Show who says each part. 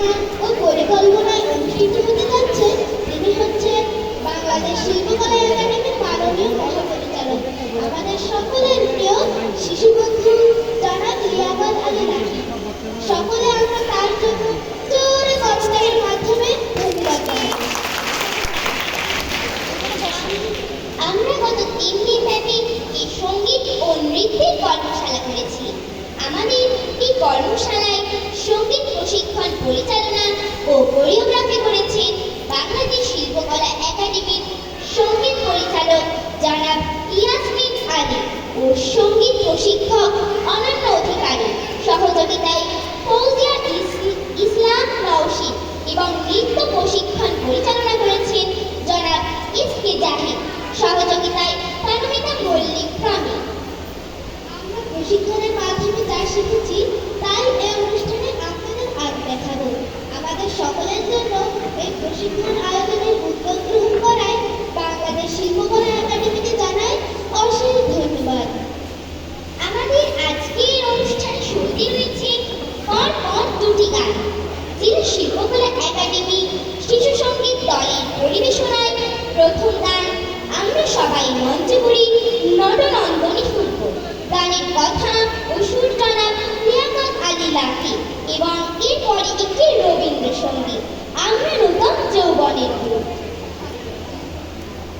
Speaker 1: পরিচালনা ও পরিকল্পনায় অনুষ্ঠিত হতে যাচ্ছে তিনি হচ্ছেন বাংলাদেশ শিল্পকলা একাডেমির মাননীয় মহাপরিচালক আমাদের সকলের প্রিয় শিশুবন্ধু জনাব লিয়াকত আলী রাখি। সকলে আমরা তার জন্য জোরে করতালির মাধ্যমে ধন্যবাদ জানাই।
Speaker 2: আমরা গত 3 দিন ব্যাপী এই সঙ্গীত ও নৃত্যের কর্মশালা করেছি। আমাদের এই কর্মশালায় সঙ্গীত প্রশিক্ষণ পরিচালনা ও কোরিওগ্রাফি করেছেন বাংলাদেশ শিল্পকলা একাডেমির সঙ্গীত পরিচালক জনাব ইয়াসমিন আলী ও সঙ্গীত প্রশিক্ষক অনন্য অধিকারী। সহযোগিতায় ফৌজিয়া ইসলাম নওশী এবং নৃত্য প্রশিক্ষণ পরিচালনা করেছেন জনাব ইসকে জাহিদ। সহযোগিতায় পারমিতা মল্লিক প্রমুখ।
Speaker 1: আমরা প্রশিক্ষণের মাধ্যমে যা শিখেছি তাই এই অনুষ্ঠানে আপনাদের আজ দেখাবো। আমাদের সকলের জন্য এই প্রশিক্ষণ